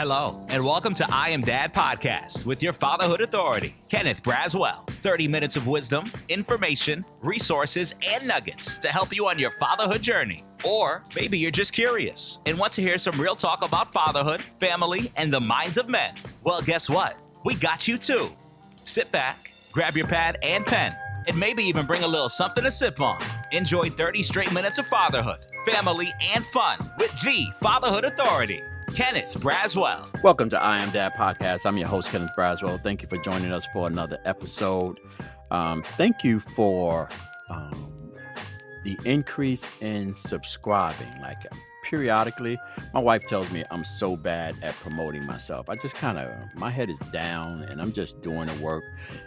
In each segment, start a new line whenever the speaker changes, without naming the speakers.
Hello, and welcome to I Am Dad podcast with your fatherhood authority, Kenneth Braswell. 30 minutes of wisdom, information, resources, and nuggets to help you on your fatherhood journey. Or maybe you're just curious and want to hear some real talk about fatherhood, family, and the minds of men. Well, guess what? We got you too. Sit back, grab your pad and pen, and maybe even bring a little something to sip on. Enjoy 30 straight minutes of fatherhood, family, and fun with the Fatherhood Authority, Kenneth Braswell.
Welcome to I Am Dad podcast. I'm your host, Kenneth Braswell. Thank you for joining us for another episode. Thank you for the increase in subscribing. Like periodically, my wife tells me I'm so bad at promoting myself. I just my head is down and I'm just doing the work.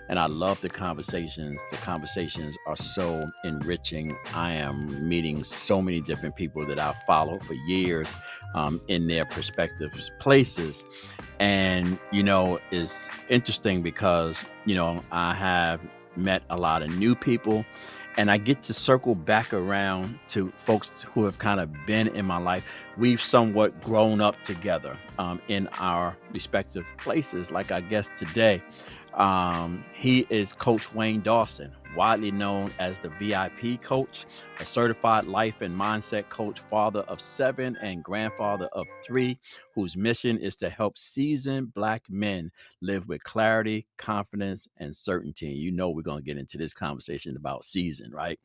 And I love the conversations. The conversations are so enriching. I am meeting so many different people that I've followed for years in their perspective places. And, it's interesting because, I have met a lot of new people. And I get to circle back around to folks who have kind of been in my life. We've somewhat grown up together in our respective places. Like I guess today, he is Coach Wayne Dawson, widely known as the VIP coach, a certified life and mindset coach, father of 7 and grandfather of 3, whose mission is to help seasoned Black men live with clarity, confidence, and certainty. We're going to get into this conversation about season, right?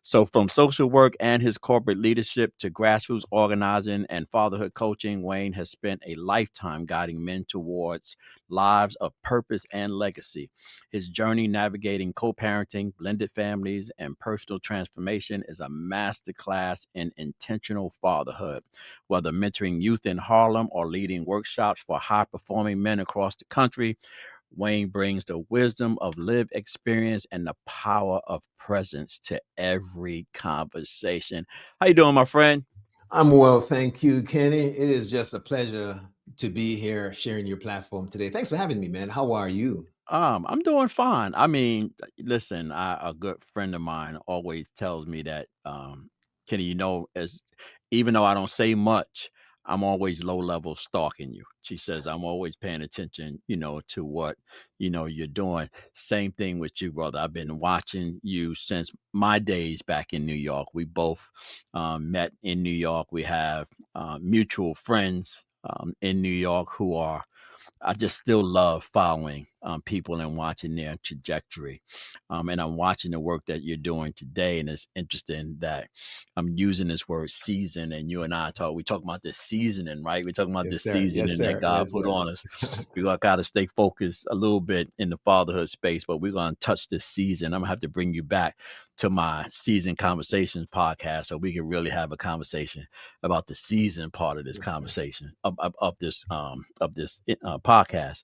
So from social work and his corporate leadership to grassroots organizing and fatherhood coaching, Wayne has spent a lifetime guiding men towards lives of purpose and legacy. His journey navigating co-parenting, blended families, and personal transformation is a masterclass in intentional fatherhood. Whether mentoring youth in Harlem or leading workshops for high-performing men across the country, Wayne brings the wisdom of lived experience and the power of presence to every conversation. How you doing, my friend?
I'm well, thank you, Kenny. It is just a pleasure to be here sharing your platform today. Thanks for having me, man. How are you?
I'm doing fine. I mean, listen, a good friend of mine always tells me that, Kenny, as even though I don't say much, I'm always low level stalking you. She says I'm always paying attention, to what, you're doing. Same thing with you, brother. I've been watching you since my days back in New York. We both met in New York. We have mutual friends in New York who are I just still love following people and watching their trajectory. And I'm watching the work that you're doing today. And it's interesting that I'm using this word season. And you and we talk about this seasoning, right? We're talking about
Yes,
this
sir. Yes,
seasoning that
sir.
God
Yes,
put
sir.
on us. We're got to stay focused a little bit in the fatherhood space, but we're going to touch this season. I'm going to have to bring you back to my season conversations podcast so we can really have a conversation about the season part of this conversation of this podcast.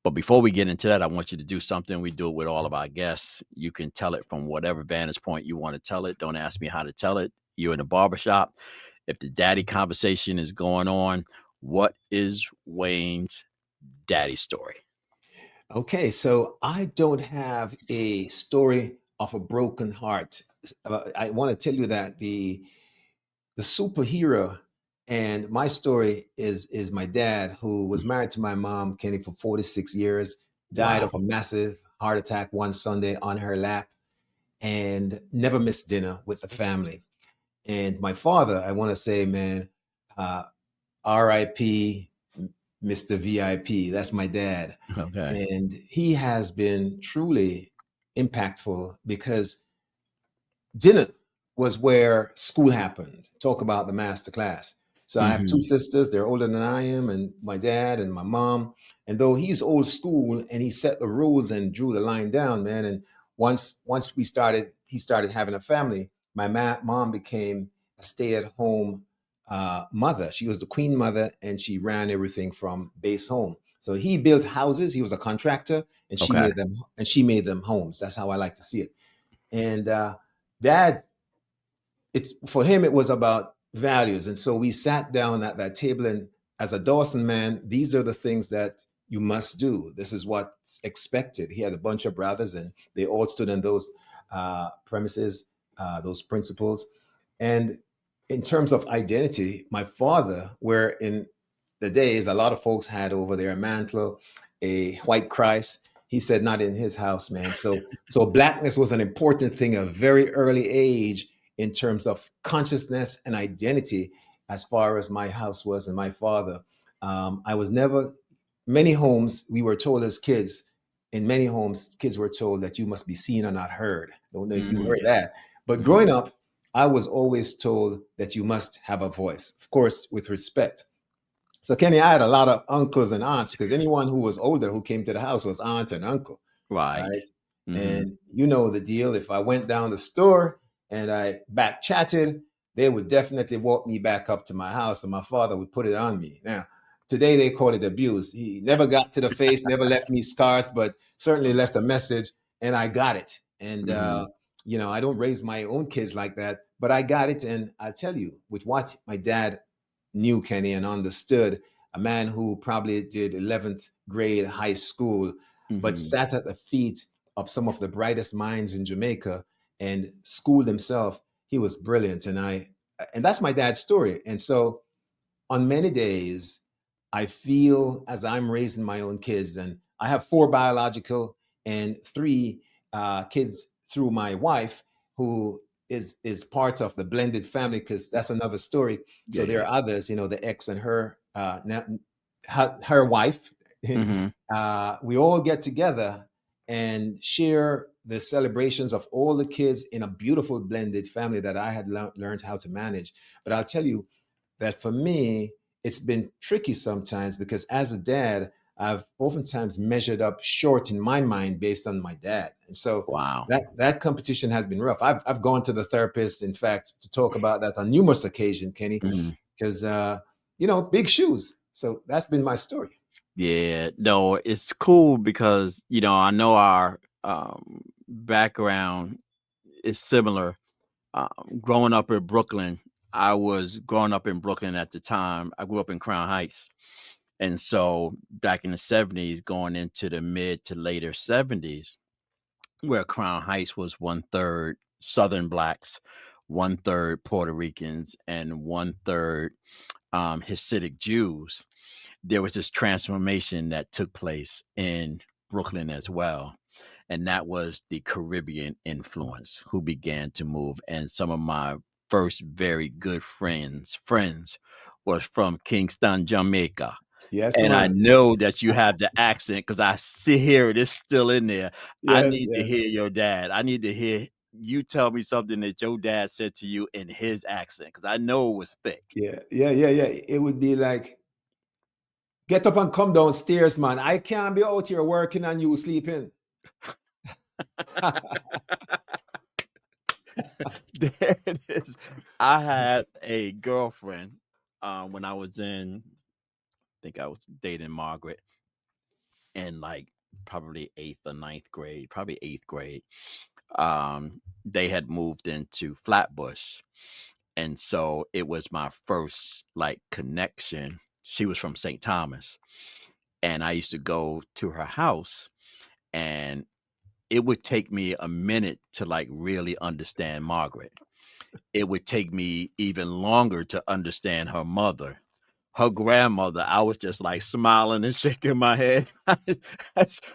But before we get into that, I want you to do something. We do it with all of our guests. You can tell it from whatever vantage point you want to tell it. Don't ask me how to tell it. You're in a barbershop. If the daddy conversation is going on, what is Wayne's daddy story?
Okay, so I don't have a story of a broken heart. I want to tell you that the superhero and my story is my dad, who was married to my mom, Kenny, for 46 years, died of a massive heart attack one Sunday on her lap, and never missed dinner with the family. And my father, I want to say, man, uh, R.I.P. Mr. VIP. That's my dad.
Okay.
And he has been truly impactful because dinner was where school happened. Talk about the master class. So I have 2 sisters. They're older than I am, and my dad and my mom. And though he's old school and he set the rules and drew the line down, man. And once he started having a family. My mom became a stay-at-home mother. She was the queen mother, and she ran everything from base home. So he built houses. He was a contractor, and she
Okay.
made them homes. That's how I like to see it. And dad, it's for him, it was about values. And so we sat down at that table, and as a Dawson man, these are the things that you must do. This is what's expected. He had a bunch of brothers, and they all stood on those premises, those principles. And in terms of identity, my father, where in the days, a lot of folks had over their mantle a white Christ. He said, not in his house, man. So blackness was an important thing at a very early age in terms of consciousness and identity, as far as my house was and my father. I was never, many homes, we were told as kids, in many homes, kids were told that you must be seen or not heard. Don't know if you heard that. But
Mhm.
growing up, I was always told that you must have a voice, of course, with respect. So, Kenny, I had a lot of uncles and aunts because anyone who was older who came to the house was aunt and uncle,
Right.
right?
Mhm.
And you know the deal. If I went down the store and I back chatted, they would definitely walk me back up to my house, and my father would put it on me. Now, today they call it abuse. He never got to the face, never left me scars, but certainly left a message, and I got it. And
Mhm.
I don't raise my own kids like that, but I got it. And I tell you, with what my dad knew, Kenny, and understood, a man who probably did 11th grade high school, but
Mhm.
sat at the feet of some of the brightest minds in Jamaica and schooled himself. He was brilliant. And that's my dad's story. And so on many days, I feel as I'm raising my own kids, and I have 4 biological and 3 kids through my wife, who is part of the blended family, because that's another story.
Yeah,
So there
yeah.
are others, the ex and her, her wife.
Mhm.
We all get together and share the celebrations of all the kids in a beautiful blended family that I had learned how to manage. But I'll tell you, that for me, it's been tricky sometimes because as a dad, I've oftentimes measured up short in my mind based on my dad. And so
Wow.
that competition has been rough. I've gone to the therapist, in fact, to talk about that on numerous occasions, Kenny,
Mhm.
because, big shoes. So that's been my story.
Yeah, no, it's cool because, I know our background is similar. Growing up in Brooklyn, I was growing up in Brooklyn at the time. I grew up in Crown Heights. And so back in the 70s, going into the mid to later 70s, where Crown Heights was 1/3 Southern blacks, 1/3 Puerto Ricans, and 1/3 Hasidic Jews, there was this transformation that took place in Brooklyn as well. And that was the Caribbean influence who began to move. And some of my first very good friends was from Kingston, Jamaica.
Yes,
And I
man.
know that you have the accent because I see here it is still in there. I
Yes,
need to
yes.
hear your dad. I need to hear you tell me something that your dad said to you in his accent because I know it was thick.
Yeah, yeah, yeah, yeah. It would be like, get up and come downstairs, man. I can't be out here working and you sleeping.
There it is. I had a girlfriend when I was in, I think I was dating Margaret in like probably eighth or ninth grade, probably eighth grade. They had moved into Flatbush. And so it was my first like connection. She was from St. Thomas. And I used to go to her house and it would take me a minute to like really understand Margaret. It would take me even longer to understand her mother. Her grandmother, I was just like smiling and shaking my head.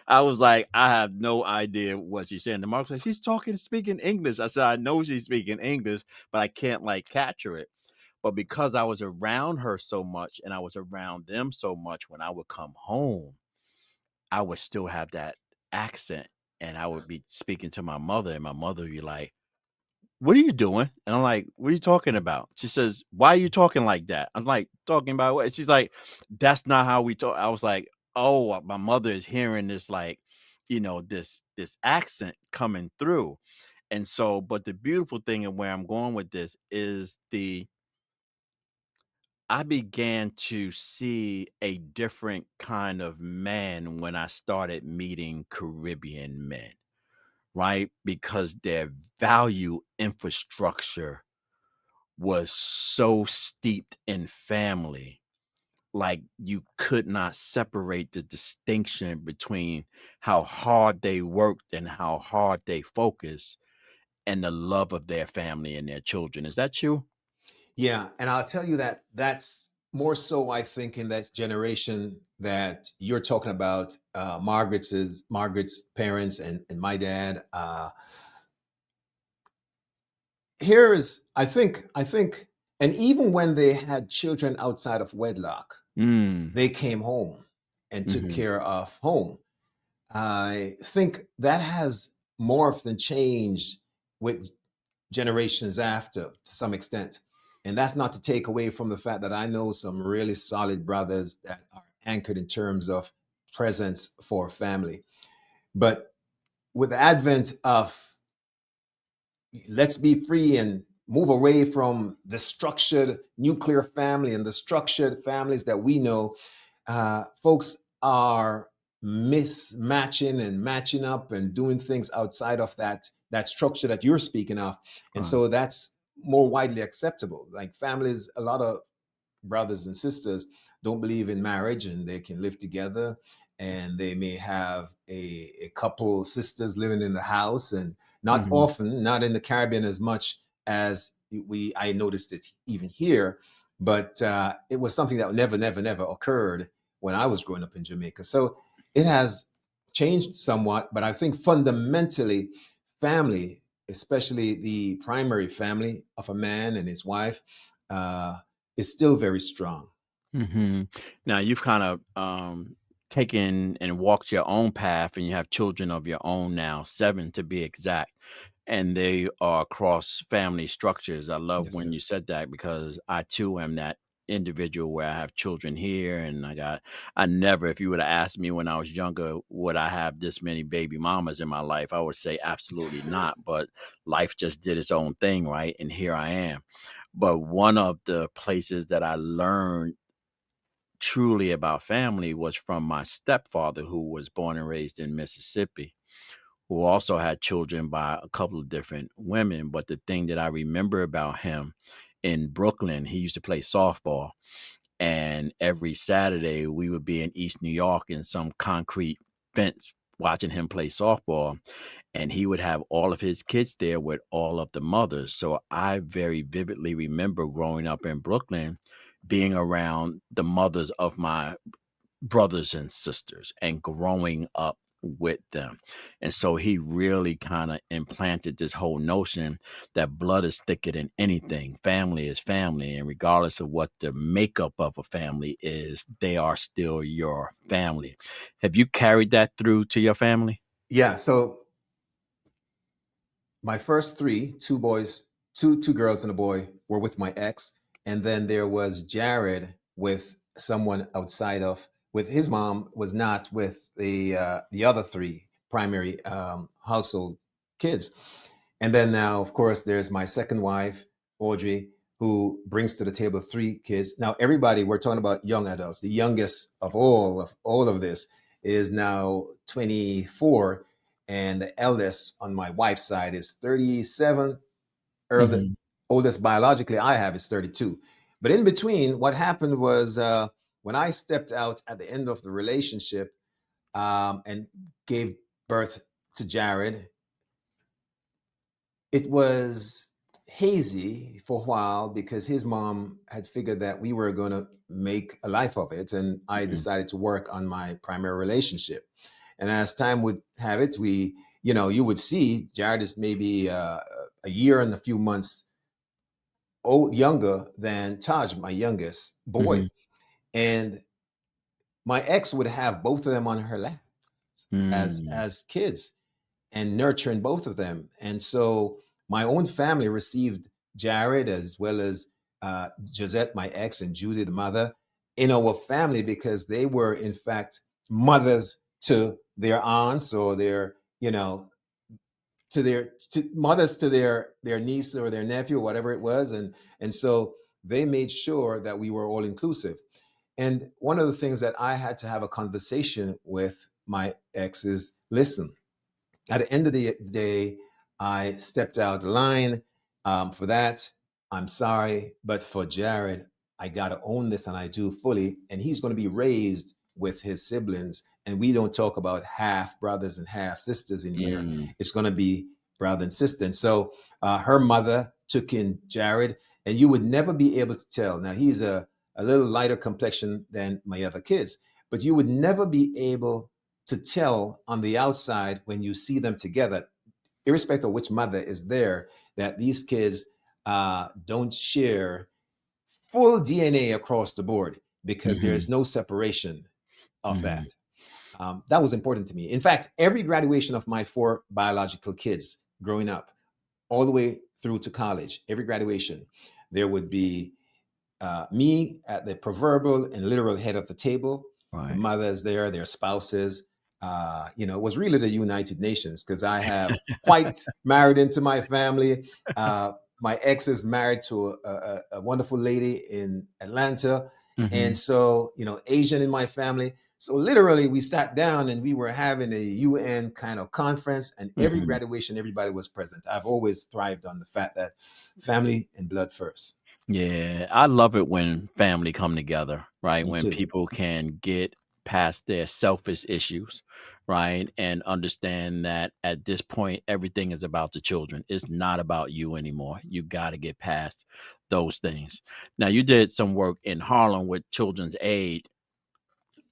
I was like, I have no idea what she's saying. The Mark said, she's speaking English. I said, I know she's speaking English, but I can't like capture it. But because I was around her so much and I was around them so much, when I would come home, I would still have that accent and I would be speaking to my mother, and my mother would be like, what are you doing? And I'm like, what are you talking about? She says, why are you talking like that? I'm like, talking about what? She's like, that's not how we talk. I was like, oh, my mother is hearing this, like, this accent coming through. And so, but the beautiful thing and where I'm going with this is I began to see a different kind of man when I started meeting Caribbean men, right? Because their value infrastructure was so steeped in family, like you could not separate the distinction between how hard they worked and how hard they focused and the love of their family and their children. Is that you?
Yeah, and I'll tell you that that's more so, I think, in that generation that you're talking about, Margaret's parents and my dad. I think, and even when they had children outside of wedlock,
Mm.
they came home and took
Mm-hmm.
care of home. I think that has morphed and changed with generations after to some extent. And that's not to take away from the fact that I know some really solid brothers that are anchored in terms of presence for family. But with the advent of let's be free and move away from the structured nuclear family and the structured families that we know, folks are mismatching and matching up and doing things outside of that structure that you're speaking of, and
Right.
so that's more widely acceptable. Like families, a lot of brothers and sisters don't believe in marriage and they can live together, and they may have a couple sisters living in the house, and not
Mm-hmm.
often, not in the Caribbean as much as I noticed it even here, but it was something that never occurred when I was growing up in Jamaica. So it has changed somewhat, but I think fundamentally family, especially the primary family of a man and his wife, uh, is still very strong.
Mm-hmm. Now you've kind of taken and walked your own path, and you have children of your own now, 7 to be exact, and they are across family structures. I love
Yes,
when
sir.
you said that because I too am that individual where I have children here, and I never, if you would have asked me when I was younger, would I have this many baby mamas in my life? I would say absolutely not. But life just did its own thing, right? And here I am. But one of the places that I learned truly about family was from my stepfather, who was born and raised in Mississippi, who also had children by a couple of different women. But the thing that I remember about him in Brooklyn, he used to play softball. And every Saturday we would be in East New York in some concrete fence watching him play softball. And he would have all of his kids there with all of the mothers. So I very vividly remember growing up in Brooklyn, being around the mothers of my brothers and sisters and growing up with them. And so he really kind of implanted this whole notion that blood is thicker than anything. Family is family. And regardless of what the makeup of a family is, they are still your family. Have you carried that through to your family?
Yeah. So my first three, two boys, two girls and a boy, were with my ex, and then there was Jared with someone outside of, with his mom, was not with the other three primary household kids. And then now, of course, there's my second wife, Audrey, who brings to the table three kids. Now, everybody, we're talking about young adults. The youngest of all of this is now 24, and the eldest on my wife's side is 37. Early,
Hmm.
oldest biologically I have is 32. But in between, what happened was when I stepped out at the end of the relationship and gave birth to Jared, it was hazy for a while because his mom had figured that we were going to make a life of it, and I
Hmm.
decided to work on my primary relationship. And as time would have it, you would see Jared is maybe a year and a few months younger than Taj, my youngest boy.
Hmm.
And my ex would have both of them on her lap
Mm.
as kids, and nurturing both of them. And so my own family received Jared as well as Josette, my ex, and Judy, the mother, in our family because they were, in fact, mothers to their aunts, or to mothers to their niece or their nephew or whatever it was, and so they made sure that we were all inclusive. And one of the things that I had to have a conversation with my ex is, listen, at the end of the day, I stepped out the line. For that, I'm sorry. But for Jared, I got to own this, and I do fully. And he's going to be raised with his siblings. And we don't talk about half brothers and half sisters in here.
Mm.
It's going to be brother and sister. And so her mother took in Jared, and you would never be able to tell. Now, he's a a little lighter complexion than my other kids. But you would never be able to tell on the outside when you see them together, irrespective of which mother is there, that these kids don't share full DNA across the board because there
Mm-hmm.
is no separation of
Mm-hmm.
that. That was important to me. In fact, every graduation of my 4 biological kids growing up, all the way through to college, every graduation, there would be me at the proverbial and literal head of the table, the
Right.
mothers there, their spouses. It was really the United Nations because I have quite married into my family. My ex is married to a wonderful lady in Atlanta.
Mm-hmm.
And so, Asian in my family. So literally, we sat down and we were having a UN kind of conference, and every
Mm-hmm.
graduation, everybody was present. I've always thrived on the fact that family and blood first.
Yeah, I love it when family come together, right?
Me
When
too.
people can get past their selfish issues, right? And understand that at this point, everything is about the children. It's not about you anymore. You got to get past those things. Now, you did some work in Harlem with Children's Aid.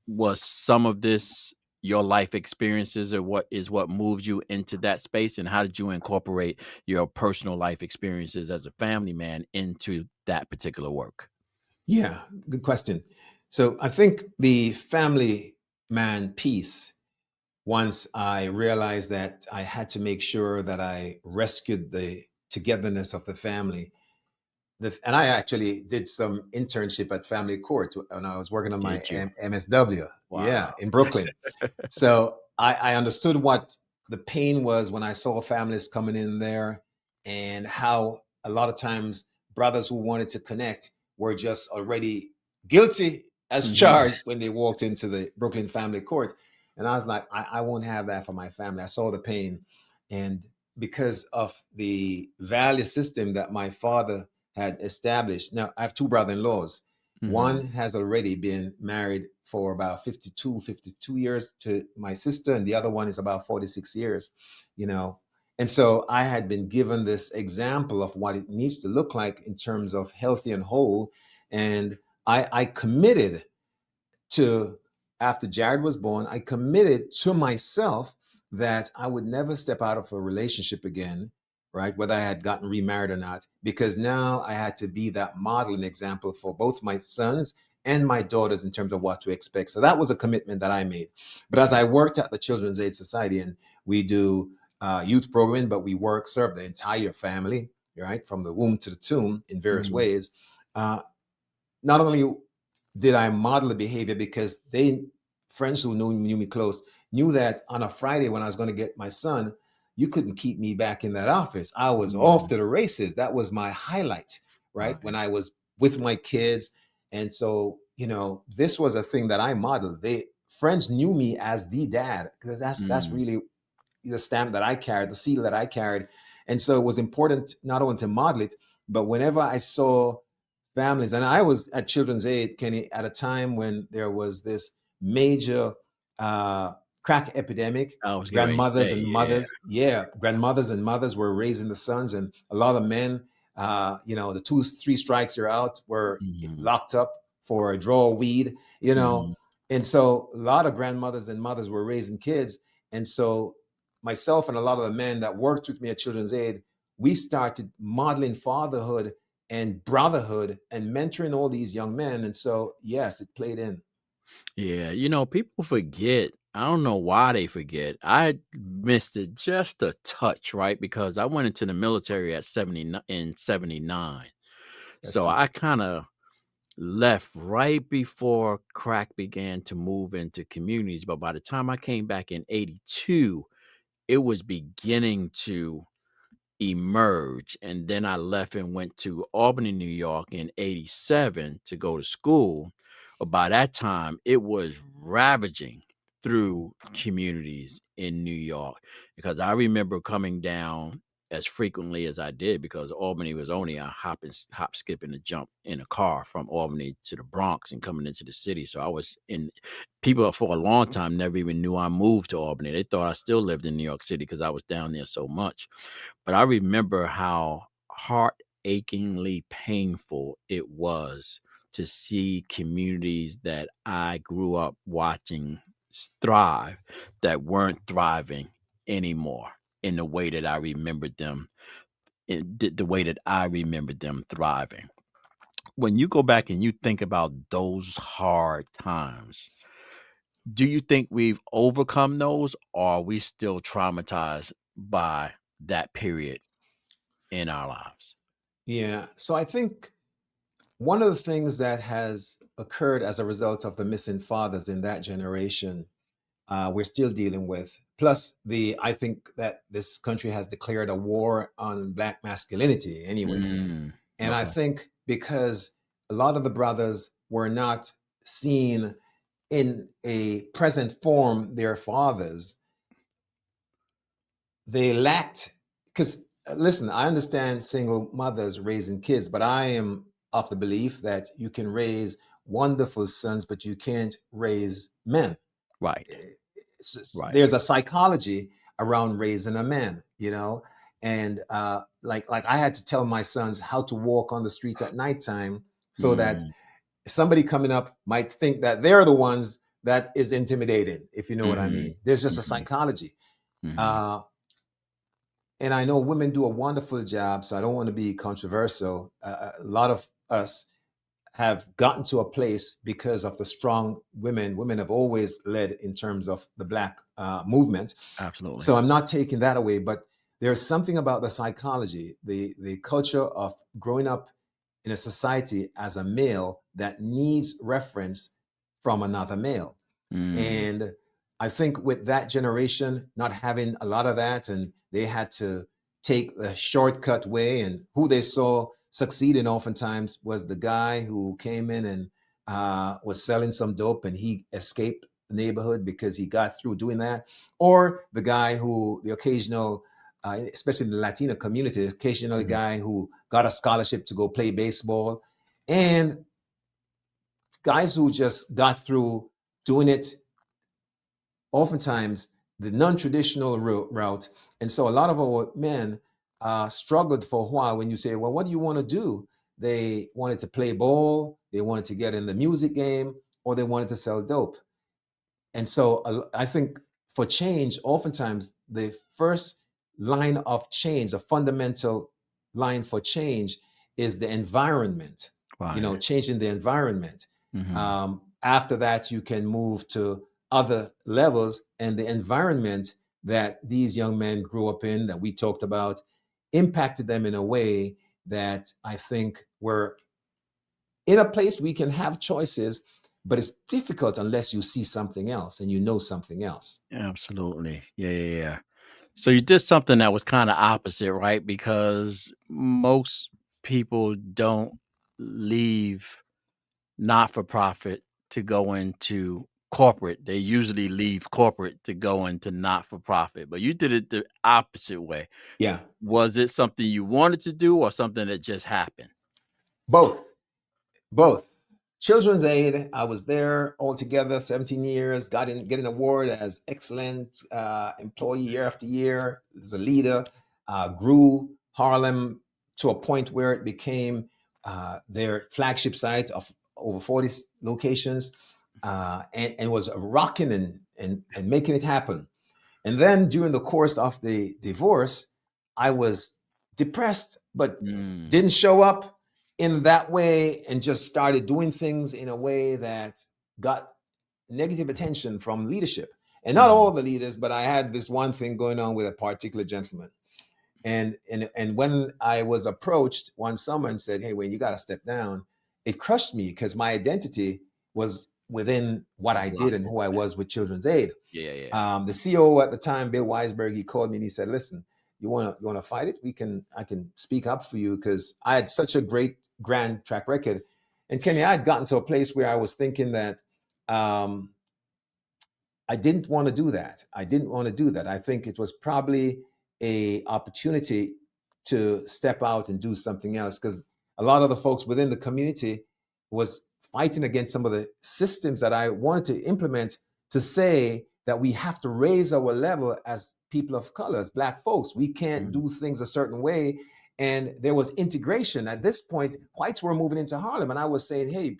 Was some of this your life experiences, or what moved you into that space, and how did you incorporate your personal life experiences as a family man into that particular work?
Yeah, good question. So I think the family man piece, once I realized that I had to make sure that I rescued the togetherness of the family. And I actually did some internship at Family Court when I was working on my
Did you?
MSW.
Wow.
Yeah, in Brooklyn. So I understood what the pain was when I saw families coming in there and how a lot of times brothers who wanted to connect were just already guilty as
Mhm.
charged when they walked into the Brooklyn family court. And I was like, I won't have that for my family. I saw the pain. And because of the value system that my father had established, now I have 2 brother-in-laws. One
Mhm.
has already been married for about 52 years to my sister, and the other one is about 46 years, you know. And so I had been given this example of what it needs to look like in terms of healthy and whole. And I committed to, after Jared was born, I committed to myself that I would never step out of a relationship again, right? Whether I had gotten remarried or not, because now I had to be that model and example for both my sons and my daughters in terms of what to expect. So that was a commitment that I made. But as I worked at the Children's Aid Society, and we do youth programming, but we serve the entire family, right? From the womb to the tomb in various
Mhm.
ways. Uh, Not only did I model the behavior because friends who knew me close, knew that on a Friday when I was going to get my son, you couldn't keep me back in that office. I was off
Mhm.
to the races. That was my highlight, right? When
Right.
I was with my kids. And so, this was a thing that I modeled. Friends knew me as the dad. That's
Mm.
really the stamp that I carried, the seal that I carried. And so it was important not only to model it, but whenever I saw families, and I was at Children's Aid, Kenny, at a time when there was this major uh, crack epidemic.
I was getting ready to
Grandmothers
say,
and
yeah.
mothers, yeah, grandmothers and mothers were raising the sons, and a lot of men, the 2, 3 strikes are out, were
Mhm.
locked up for a draw of weed,
Mhm.
and so a lot of grandmothers and mothers were raising kids, and so myself and a lot of the men that worked with me at Children's Aid, we started modeling fatherhood and brotherhood and mentoring all these young men. And so, yes, it played in.
Yeah, people forget. I don't know why they forget. I missed it just a touch, right? Because I went into the military at 79.
That's
So
it.
I kind of left right before crack began to move into communities. But by the time I came back in 82, it was beginning to emerge. And then I left and went to Albany, New York in 87 to go to school. But by that time, it was ravaging through communities in New York because I remember coming down as frequently as I did because Albany was only a hop, skip, and a jump in a car from Albany to the Bronx and coming into the city. So I was in people for a long time never even knew I moved to Albany. They thought I still lived in New York City because I was down there so much. But I remember how heart achingly painful it was to see communities that I grew up watching thrive that weren't thriving anymore in the way that I remembered them, the way that I remembered them thriving. When you go back and you think about those hard times, do you think we've overcome those, or are we still traumatized by that period in our lives?
Yeah. So I think one of the things that has occurred as a result of the missing fathers in that generation, we're still dealing with. Plus, I think that this country has declared a war on Black masculinity anyway.
Mm,
And I
okay.
think because a lot of the brothers were not seen in a present form, their fathers, they lacked, because listen, I understand single mothers raising kids, but I am of the belief that you can raise wonderful sons, but you can't raise men.
Right. Right.
There's a psychology around raising a man, and like I had to tell my sons how to walk on the streets at nighttime so that
Mm,
somebody coming up might think that they're the ones that is intimidating, if you know what I
mm-hmm,
mean. There's just a
mm-hmm,
psychology.
mm-hmm.
Uh, and I know women do a wonderful job, so I don't want to be controversial. A lot of us have gotten to a place because of the strong women. Women have always led in terms of the Black movement.
Absolutely.
So I'm not taking that away, but there's something about the psychology, the culture of growing up in a society as a male that needs reference from another male.
Mm,
And I think with that generation not having a lot of that, and they had to take the shortcut way, and who they saw succeeding oftentimes was the guy who came in and was selling some dope and he escaped the neighborhood because he got through doing that, or the guy who, the occasional, especially in the Latino community, the occasional
mhm,
guy who got a scholarship to go play baseball, and guys who just got through doing it oftentimes the non-traditional route. And so a lot of our men struggled for a while. When you say, well, what do you want to do? They wanted to play ball, they wanted to get in the music game, or they wanted to sell dope. And so I think for change, oftentimes the first line of change, the fundamental line for change is the environment,
right.
changing the environment.
Mm-hmm.
After that, you can move to other levels, and the environment that these young men grew up in, that we talked about, impacted them in a way that I think we're in a place we can have choices, but it's difficult unless you see something else and you know something else.
Absolutely. Yeah, yeah, yeah. So you did something that was kind of opposite, right? Because most people don't leave not for profit to go into corporate. They usually leave corporate to go into not for profit, but you did it the opposite way.
Yeah,
Was it something you wanted to do or something that just happened?
both, both. Children's Aid, I was there altogether 17 years, get an award as excellent employee year after year, as a leader, grew Harlem to a point where it became their flagship site of over 40 locations, and was rocking and making it happen. And then during the course of the divorce, I was depressed, but
Mm,
didn't show up in that way and just started doing things in a way that got negative attention from leadership. And not all
mhm,
the leaders, but I had this one thing going on with a particular gentleman. And when I was approached one summer and said, "Hey, Wayne, you got to step down," it crushed me because my identity was within what I did and
locked
who I
in.
was with Children's Aid.
Yeah, yeah.
The CEO at the time, Bill Weisberg, he called me and he said, "Listen, you wanna fight it? I can speak up for you because I had such a great grand track record." And Kenny, I had gotten to a place where I was thinking that um, I didn't want to do that. I didn't want to do that. I think it was probably a opportunity to step out and do something else, because a lot of the folks within the community was fighting against some of the systems that I wanted to implement, to say that we have to raise our level as people of color, as Black folks. We can't
Mm,
do things a certain way And there was integration. At this point, whites were moving into Harlem, and I was saying, hey,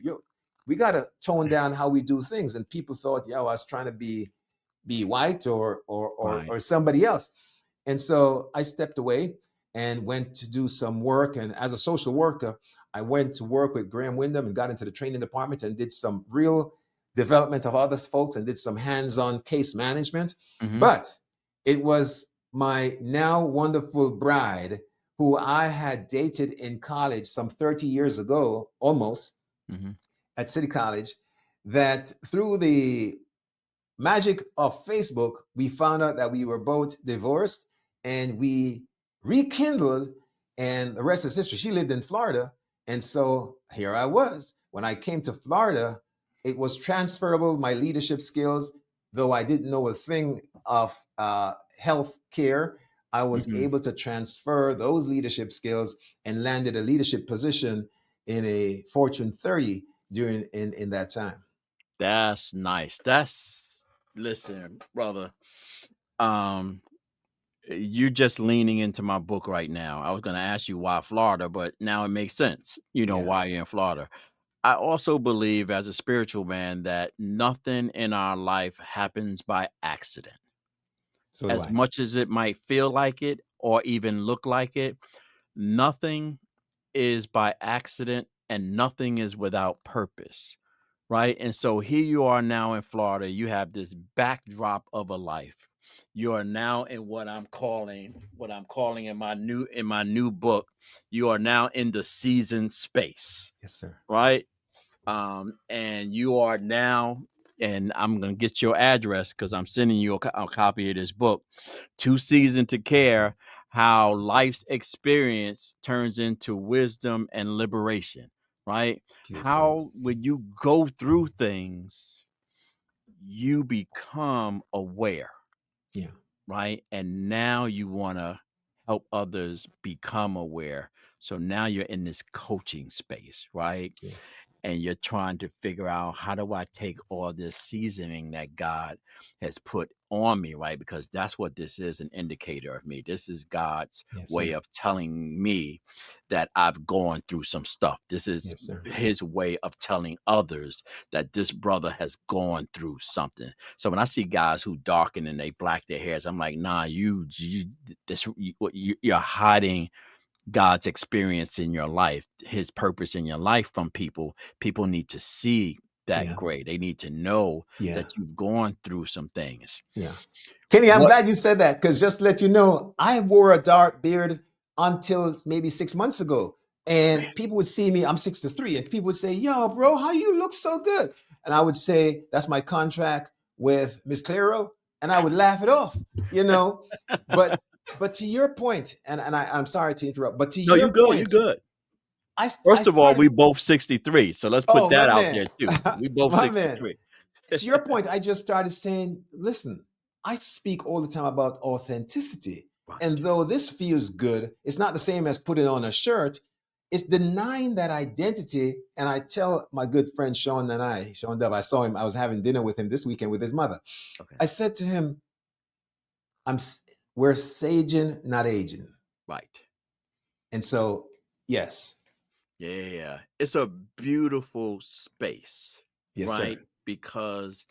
we got to tone down how we do things. And people thought, I was trying to be white
Right.
or somebody else. And so I stepped away and went to do some work. And as a social worker, I went to work with Graham Wyndham and got into the training department and did some real development of other folks and did some hands-on case management.
Mm-hmm.
But it was my now wonderful bride who I had dated in college some 30 years ago, almost,
Mm-hmm.
at City College, that through the magic of Facebook, we found out that we were both divorced and we rekindled, and the rest is history. She lived in Florida. And so here I was. When I came to Florida, it was transferable, my leadership skills, though I didn't know a thing of health care. I was
Mm-hmm.
able to transfer those leadership skills and landed a leadership position in a Fortune 30 during in that time.
That's nice. Listen, brother. Um, you just leaning into my book right now. I was going to ask you why Florida, but now it makes sense. You know
Yeah.
why you're in Florida. I also believe, as a spiritual man, that nothing in our life happens by accident.
So do
As
I.
much as it might feel like it or even look like it, nothing is by accident and nothing is without purpose. Right. And so here you are now in Florida. You have this backdrop of a life. You are now in what I'm calling in my new book. You are now in the season space.
Yes, sir.
Right. And you are now, and I'm gonna get your address because I'm sending you a copy of this book, Too Seasoned to Care: How Life's Experience Turns into Wisdom and Liberation. Right?
Beautiful.
How when you go through things, you become aware,
Yeah.
right? And now you want to help others become aware. So now you're in this coaching space, right?
Yeah.
And you're trying to figure out, how do I take all this seasoning that God has put on me, right? Because that's what this is, an indicator of me. This is God's
Yes,
way
sir.
of telling me that I've gone through some stuff. This is
Yes, sir.
his way of telling others that this brother has gone through something. So when I see guys who darken and they black their hairs, I'm like, nah, you're hiding God's experience in your life, his purpose in your life from people. People need to see that
Yeah.
gray. They need to know
Yeah.
that you've gone through some things.
Yeah. Kenny, I'm
What?
glad you said that because just to let you know, I wore a dark beard until maybe 6 months ago. And people would see me, I'm 63, and people would say, yo, bro, how you look so good? And I would say, that's my contract with Miss Claro. And I would laugh it off, you know. But but to your point, and I'm sorry to interrupt, but to
No, you
your
good. You
point,
good.
I
First of all,
started,
we both 63. So let's put
oh, my
that out
man,
there too. We both
my man.
63.
To your point, I just started saying, listen, I speak all the time about authenticity.
Right.
And though this feels good, it's not the same as putting on a shirt. It's denying that identity. And I tell my good friend Sean Dove, I saw him, I was having dinner with him this weekend with his mother.
Okay.
I said to him, I'm we're saging, not aging.
Right.
And so, yes.
Yeah. It's a beautiful space,
Yes, sir.
right? Because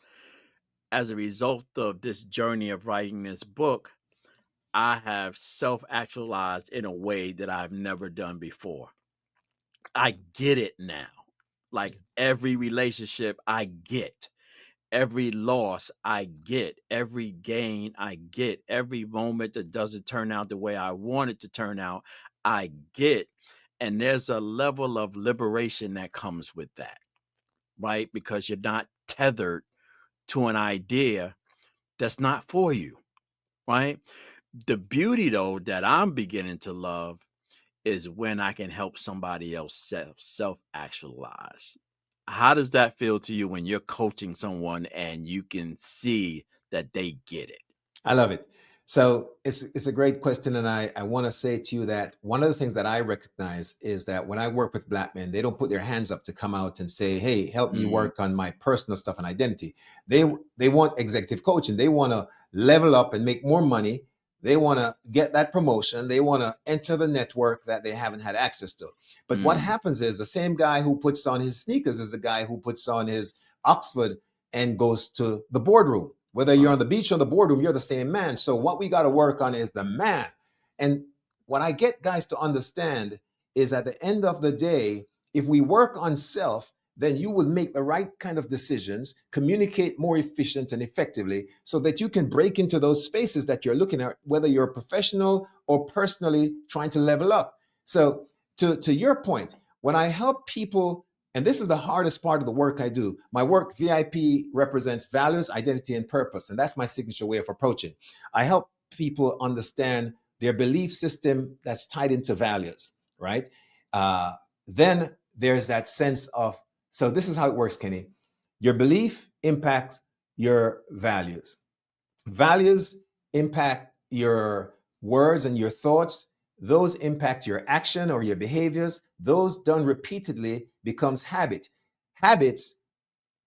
as a result of this journey of writing this book, I have self actualized in a way that I've never done before. I get it now. Like every relationship, I get. Every loss, I get. Every gain, I get. Every moment that doesn't turn out the way I want it to turn out, I get. And there's a level of liberation that comes with that, right? Because you're not tethered to an idea that's not for you, right? The beauty, though, that I'm beginning to love is when I can help somebody else self actualize. How does that feel to you when you're coaching someone and you can see that they get it?
I love it. So it's a great question. And I want to say to you that one of the things that I recognize is that when I work with Black men, they don't put their hands up to come out and say, hey, help me
Mm,
work on my personal stuff and identity. They
right.
they want executive coaching. They want to level up and make more money They want to get that promotion. They want to enter the network that they haven't had access to. But what happens is the same guy who puts on his sneakers is the guy who puts on his Oxford and goes to the boardroom. Whether you're on the beach or the boardroom, you're the same man. So what we got to work on is the man. And what I get guys to understand is at the end of the day, if we work on self, then you will make the right kind of decisions, communicate more efficient and effectively so that you can break into those spaces that you're looking at, whether you're professional or personally trying to level up. So to your point, when I help people, and this is the hardest part of the work I do, my work, VIP, represents values, identity, and purpose. And that's my signature way of approaching. I help people understand their belief system that's tied into values, right? Then there's that sense of, so this is how it works, Kenny. Your belief impacts your values. Values impact your words and your thoughts. Those impact your action or your behaviors. Those done repeatedly becomes habit. Habits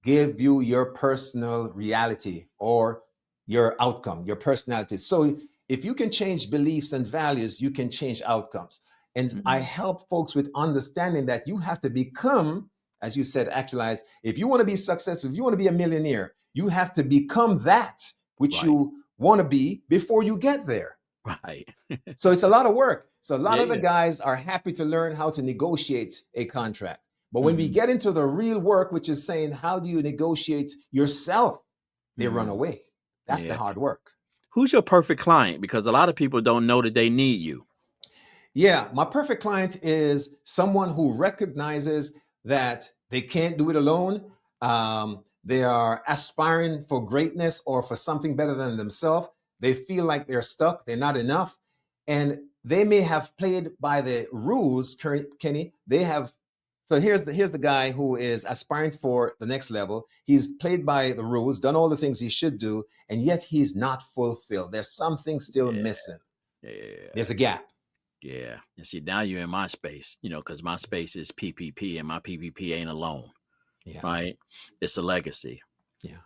give you your personal reality or your outcome, your personality. So if you can change beliefs and values, you can change outcomes. And I help folks with understanding that you have to become, as you said, actualize. If you want to be successful, if you want to be a millionaire, you have to become that which you want to be before you get there.
Right.
So it's a lot of work. So a lot of the
Yeah.
guys are happy to learn how to negotiate a contract. But when we get into the real work, which is saying, how do you negotiate yourself? They run away. That's the hard work.
Who's your perfect client? Because a lot of people don't know that they need you.
Yeah, my perfect client is someone who recognizes that they can't do it alone. They are aspiring for greatness or for something better than themselves. They feel like they're stuck, they're not enough. And they may have played by the rules, Kenny. They have. So here's the guy who is aspiring for the next level. He's played by the rules, done all the things he should do, and yet he's not fulfilled. There's something still missing.
Yeah.
There's a gap.
Yeah. And see, now you're in my space, because my space is PPP and my PPP ain't alone.
Yeah.
Right. It's a legacy.
Yeah.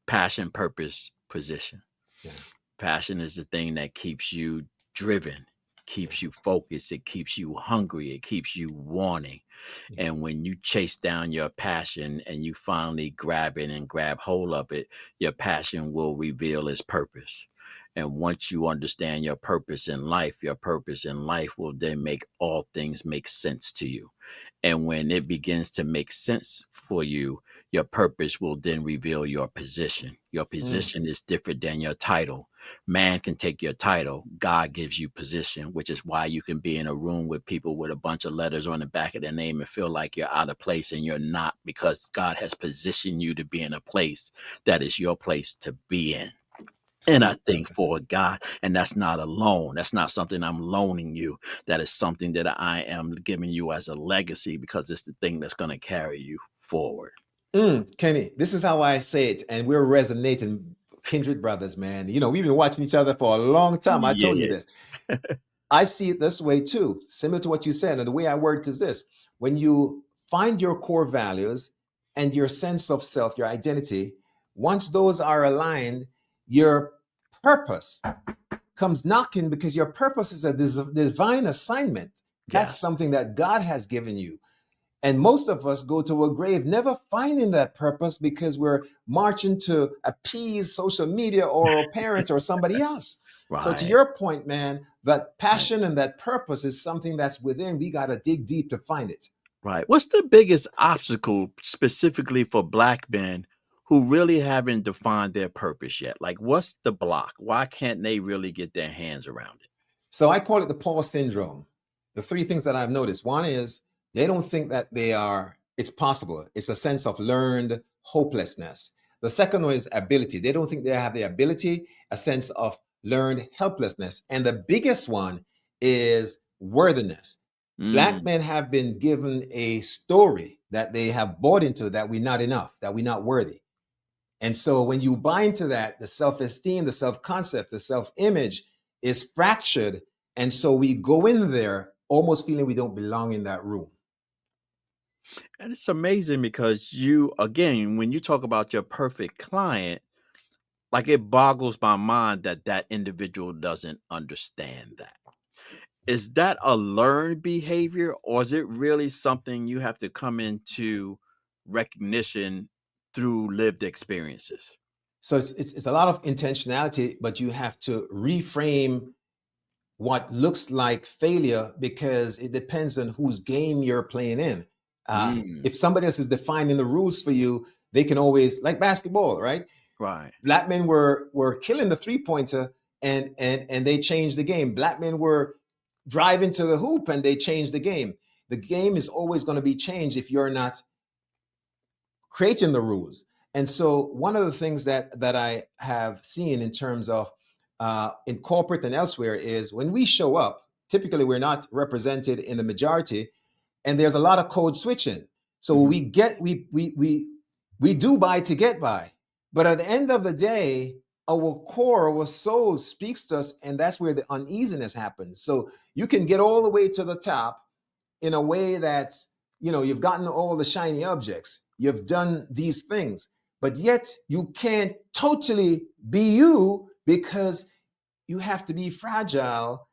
Passion, purpose, position.
Yeah.
Passion is the thing that keeps you driven, keeps you focused, it keeps you hungry, it keeps you wanting. And when you chase down your passion and you finally grab it and grab hold of it, your passion will reveal its purpose. And once you understand your purpose in life will then make all things make sense to you. And when it begins to make sense for you, your purpose will then reveal your position. Your position is different than your title. Man can take your title. God gives you position, which is why you can be in a room with people with a bunch of letters on the back of their name and feel like you're out of place, and you're not, because God has positioned you to be in a place that is your place to be in. And I think for God, and that's not a loan. That's not something I'm loaning you. That is something that I am giving you as a legacy, because it's the thing that's going to carry you forward.
Kenny, this is how I say it, and we're resonating, kindred brothers, man. We've been watching each other for a long time. I told you this. I see it this way too, similar to what you said. And the way I word it is this: when you find your core values and your sense of self, your identity, once those are aligned, your purpose comes knocking, because your purpose is a divine assignment. That's something that God has given you. And most of us go to a grave never finding that purpose, because we're marching to appease social media or our parents or somebody else.
Right.
So to your point, man, that passion and that purpose is something that's within. We got to dig deep to find it.
Right. What's the biggest obstacle specifically for Black men who really haven't defined their purpose yet? Like, what's the block? Why can't they really get their hands around it?
So I call it the Paul syndrome. The three things that I've noticed: one is they don't think that it's possible. It's a sense of learned hopelessness. The second one is ability. They don't think they have the ability, a sense of learned helplessness. And the biggest one is worthiness. Black men have been given a story that they have bought into, that we're not enough, that we're not worthy. And so when you buy into that, the self-esteem, the self-concept, the self-image is fractured. And so we go in there almost feeling we don't belong in that room.
And it's amazing because you, again, when you talk about your perfect client, like it boggles my mind that that individual doesn't understand that. Is that a learned behavior, or is it really something you have to come into recognition through lived experiences?
So it's a lot of intentionality, but you have to reframe what looks like failure because it depends on whose game you're playing in.
Mm,
If somebody else is defining the rules for you, they can always, like basketball, right?
right.
Black men were killing the 3-pointer, and they changed the game. Black men were driving to the hoop and they changed the game. The game is always going to be changed if you're not creating the rules. And so one of the things that I have seen in terms of in corporate and elsewhere is when we show up, typically we're not represented in the majority, and there's a lot of code switching. So
Mhm.
we do buy to get by, but at the end of the day, our core, our soul speaks to us, and that's where the uneasiness happens. So you can get all the way to the top in a way that's, you've gotten all the shiny objects, you've done these things, but yet you can't totally be you because you have to be fragile.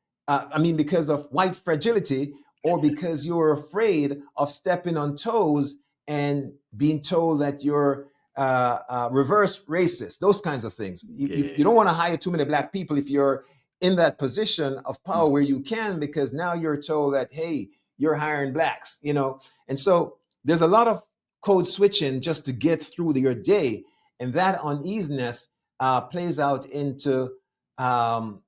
Because of white fragility, or because you're afraid of stepping on toes and being told that you're reverse racist, those kinds of things. You
Yeah.
don't want to hire too many black people if you're in that position of power
Mm.
where you can, because now you're told that, hey, you're hiring blacks. And so there's a lot of code switching just to get through your day. And that uneasiness plays out into um,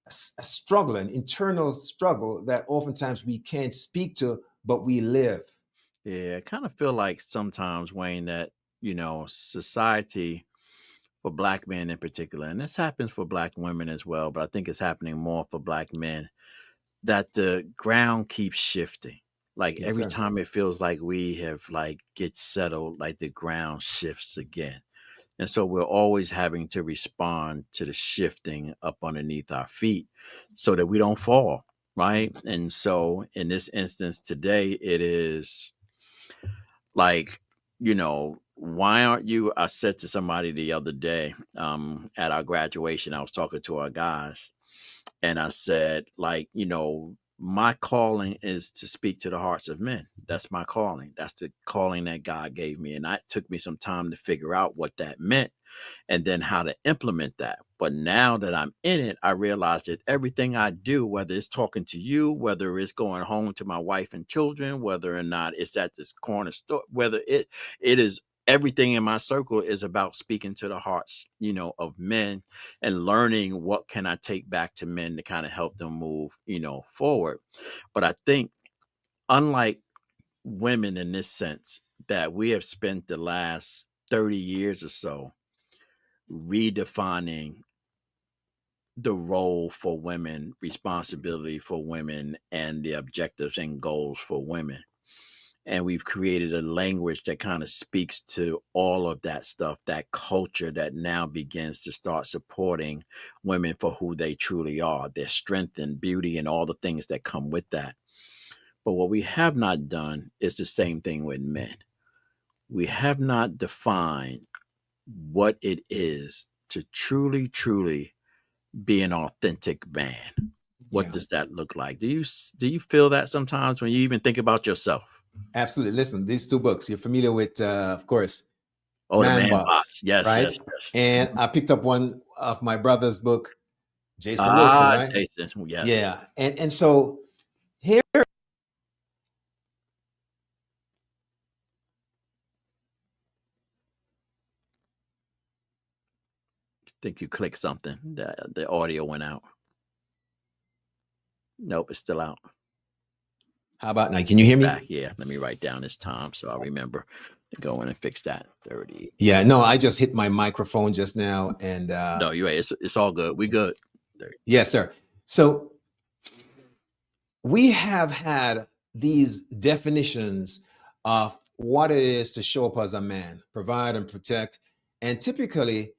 a struggle, an internal struggle that oftentimes we can't speak to, but we live.
Yeah, I kind of feel like sometimes, Wayne, that, society for black men in particular, and this happens for black women as well, but I think it's happening more for black men, that the ground keeps shifting. Like
Yes,
every
sir.
time it feels like we have like get settled, like the ground shifts again. And so we're always having to respond to the shifting up underneath our feet so that we don't fall. Right. And so in this instance today, it is like, why aren't you? I said to somebody the other day at our graduation, I was talking to our guys, and I said, like, my calling is to speak to the hearts of men. That's my calling. That's the calling that God gave me. And it took me some time to figure out what that meant and then how to implement that. But now that I'm in it, I realize that everything I do, whether it's talking to you, whether it's going home to my wife and children, whether or not it's at this corner store, whether it is everything in my circle is about speaking to the hearts, of men and learning what can I take back to men to kind of help them move, forward. But I think unlike women in this sense, that we have spent the last 30 years or so redefining the role for women, responsibility for women, and the objectives and goals for women. And we've created a language that kind of speaks to all of that stuff, that culture that now begins to start supporting women for who they truly are, their strength and beauty, and all the things that come with that. But what we have not done is the same thing with men. We have not defined what it is to truly, truly be an authentic man. What
Yeah,
does that look like? Do you feel that sometimes when you even think about yourself?
absolutely. Listen, these two books, you're familiar with, of course,
Oh, the
Man
man
Box,
box. Yes,
right?
yes, yes.
And I picked up one of my brother's book, Jason Wilson,
Ah,
right?
Jason. Yes.
Yeah. And so here,
Think you clicked something. The audio went out. Nope, it's still out.
how about now? Can you hear me?
Back. Yeah. Let me write down this time so I remember to go in and fix that. 30.
Yeah, no, I just hit my microphone just now. And
No, you're right. It's all good. We good. 30.
yes, sir. So we have had these definitions of what it is to show up as a man, provide and protect. And typically,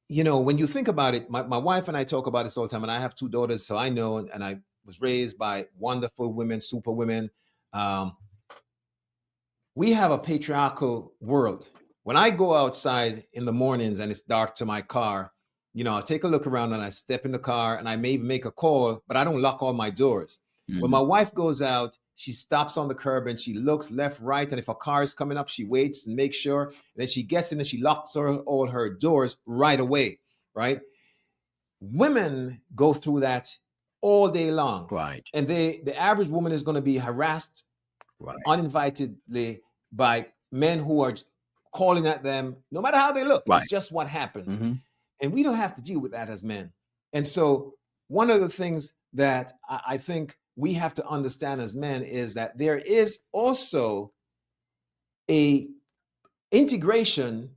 when you think about it, my wife and I talk about this all the time, and I have two daughters, so I know, and I was raised by wonderful women, super women. Um, we have a patriarchal world. When I go outside in the mornings and it's dark to my car, I take a look around and I step in the car and I may even make a call, but I don't lock all my doors. When my wife goes out, she stops on the curb and she looks left, right. And if a car is coming up, she waits and makes sure. And then she gets in and she locks all her doors right away, right? Women go through that all day long.
Right.
And the average woman is going to be harassed
Right.
uninvitedly by men who are calling at them, no matter how they look.
Right.
It's just what happens.
Mm-hmm.
And we don't have to deal with that as men. And so, one of the things that I think we have to understand as men is that there is also a integration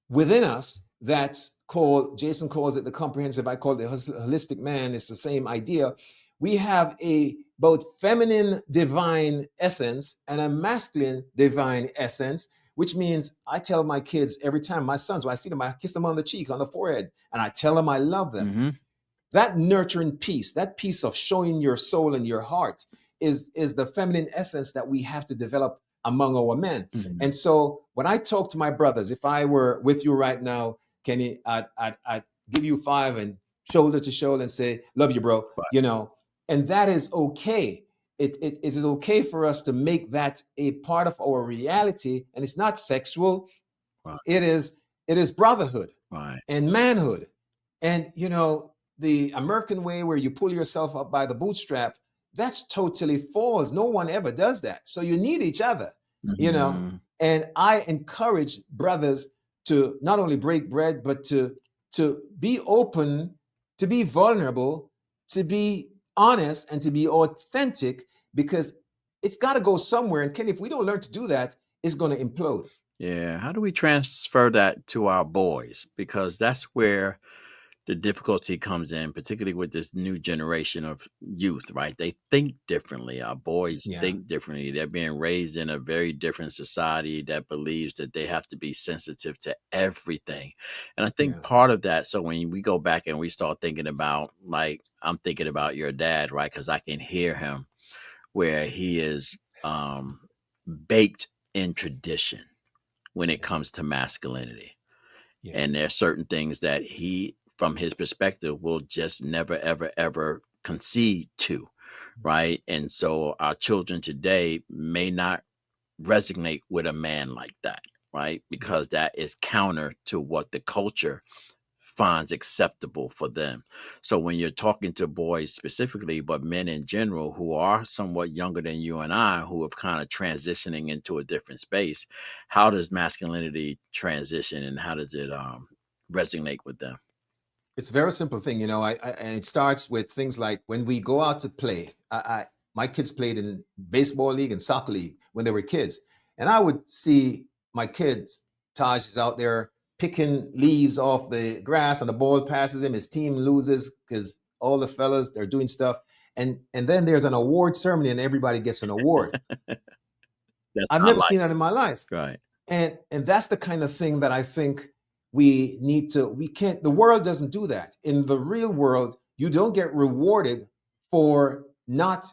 within us that's called, Jason calls it the comprehensive, I call it the holistic man. It's the same idea. We have a both feminine divine essence and a masculine divine essence, which means I tell my kids every time, my sons, when I see them, I kiss them on the cheek, on the forehead, and I tell them I love them.
Mm-hmm.
That nurturing piece, that piece of showing your soul and your heart is the feminine essence that we have to develop among our men.
Mm-hmm.
And so when I talk to my brothers, if I were with you right now, Kenny, I'd give you five and shoulder to shoulder and say, love you, bro,
Right.
And that is okay. It is okay for us to make that a part of our reality. And it's not sexual.
Right.
It is brotherhood
Right.
and manhood. And, the American way where you pull yourself up by the bootstrap, that's totally false. No one ever does that. So you need each other,
Mm-hmm.
And I encourage brothers to not only break bread, but to be open, to be vulnerable, to be honest, and to be authentic, because it's got to go somewhere. And Kenny, if we don't learn to do that, it's going to implode.
Yeah. How do we transfer that to our boys? Because that's where the difficulty comes in, particularly with this new generation of youth, right? They think differently. Our boys think differently. They're being raised in a very different society that believes that they have to be sensitive to everything. And I think part of that, so when we go back and we start thinking about, like, I'm thinking about your dad, right? Because I can hear him where he is baked in tradition when it comes to masculinity. And there are certain things that he, from his perspective, will just never, ever, ever concede to, right? And so our children today may not resonate with a man like that, right? Because that is counter to what the culture finds acceptable for them. So when you're talking to boys specifically, but men in general who are somewhat younger than you and I, who have kind of transitioning into a different space, how does masculinity transition and how does it resonate with them?
It's a very simple thing, and it starts with things like when we go out to play. My kids played in baseball league and soccer league when they were kids, and I would see my kids. Taj is out there picking leaves off the grass, and the ball passes him. His team loses because all the fellas they're doing stuff, and then there's an award ceremony, and everybody gets an award.
That's
I've
not
never
like
seen that in my life.
right.
And that's the kind of thing that I think we can't, the world doesn't do that. In the real world, you don't get rewarded for not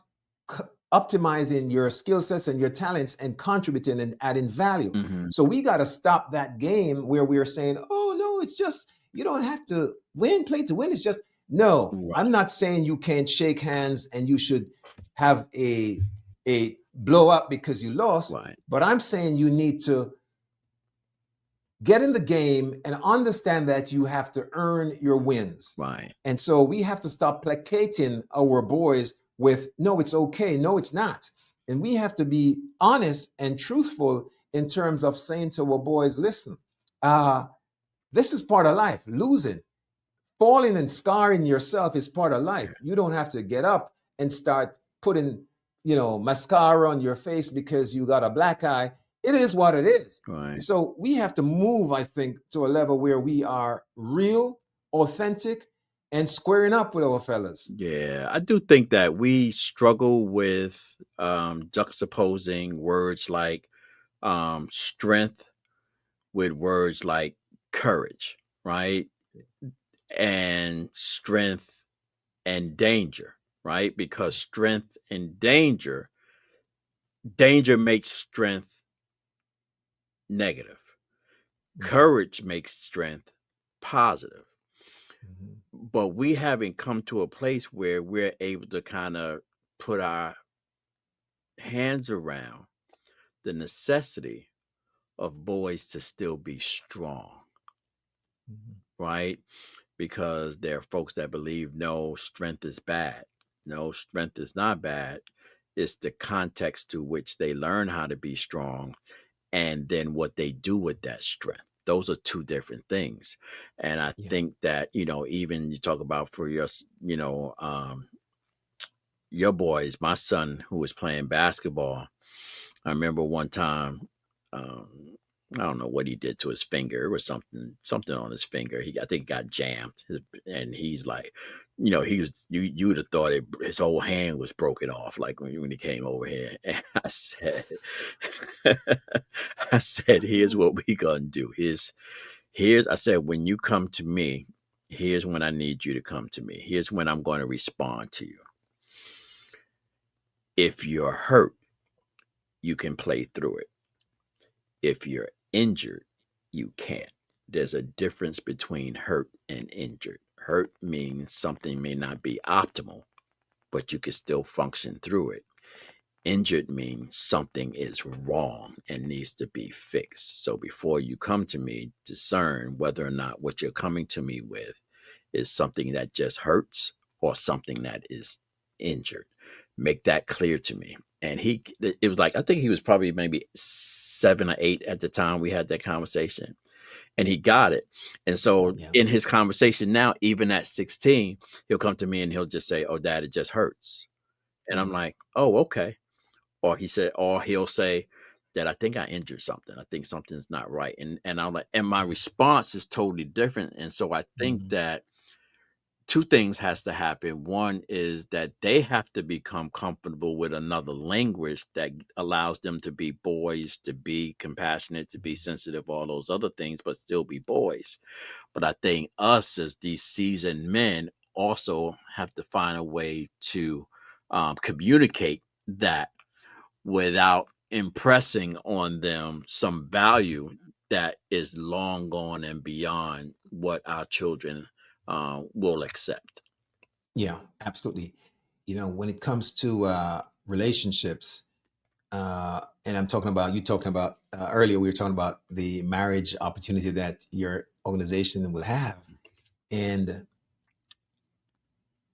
optimizing your skill sets and your talents and contributing and adding value.
Mm-hmm.
So we got to stop that game where we're saying, oh no, it's just, you don't have to play to win. It's just, no,
Right.
I'm not saying you can't shake hands and you should have a blow up because you lost,
Right.
but I'm saying you need to get in the game and understand that you have to earn your wins.
Right.
And so we have to stop placating our boys with, no, it's okay. No, it's not. And we have to be honest and truthful in terms of saying to our boys, listen, this is part of life. Losing, falling and scarring yourself is part of life. You don't have to get up and start putting, mascara on your face because you got a black eye. It is what it is.
Right.
So we have to move, I think, to a level where we are real, authentic, and squaring up with our fellas.
Yeah, I do think that we struggle with juxtaposing words like strength with words like courage, right? And strength and danger, right? Because strength and danger makes strength negative. Courage makes strength positive.
Mhm.
But we haven't come to a place where we're able to kind of put our hands around the necessity of boys to still be strong,
Mhm.
right? Because there are folks that believe no, strength is bad. No, strength is not bad. It's the context to which they learn how to be strong and then what they do with that strength. Those are two different things. And I
Yeah.
think that, even you talk about for your boys, my son who was playing basketball, I remember one time, um, I don't know what he did to his finger. It was something on his finger. I think it got jammed, and he's like, he was you would have thought his whole hand was broken off, like when he came over here. And I said, here's what we gonna do. Here's I said, when you come to me, here's when I need you to come to me. Here's when I'm going to respond to you. If you're hurt, you can play through it. If you're injured, you can't. There's a difference between hurt and injured. Hurt means something may not be optimal, but you can still function through it. Injured means something is wrong and needs to be fixed. So before you come to me, discern whether or not what you're coming to me with is something that just hurts or something that is injured. Make that clear to me. And it was like, I think he was probably maybe 7 or 8 at the time we had that conversation, and he got it. And so
Yeah.
in his conversation now, even at 16, he'll come to me and he'll just say, "Oh, Dad, it just hurts." And I'm
Mhm.
like, "Oh, okay." Or he'll say that, "I think I injured something. I think something's not right." And I'm like, and my response is totally different. And so I think
Mhm.
that two things has to happen. One is that they have to become comfortable with another language that allows them to be boys, to be compassionate, to be sensitive, all those other things, but still be boys. But I think us as these seasoned men also have to find a way to communicate that without impressing on them some value that is long gone and beyond what our children will accept.
Yeah, absolutely. When it comes to relationships, and you talking about earlier, we were talking about the marriage opportunity that your organization will have. And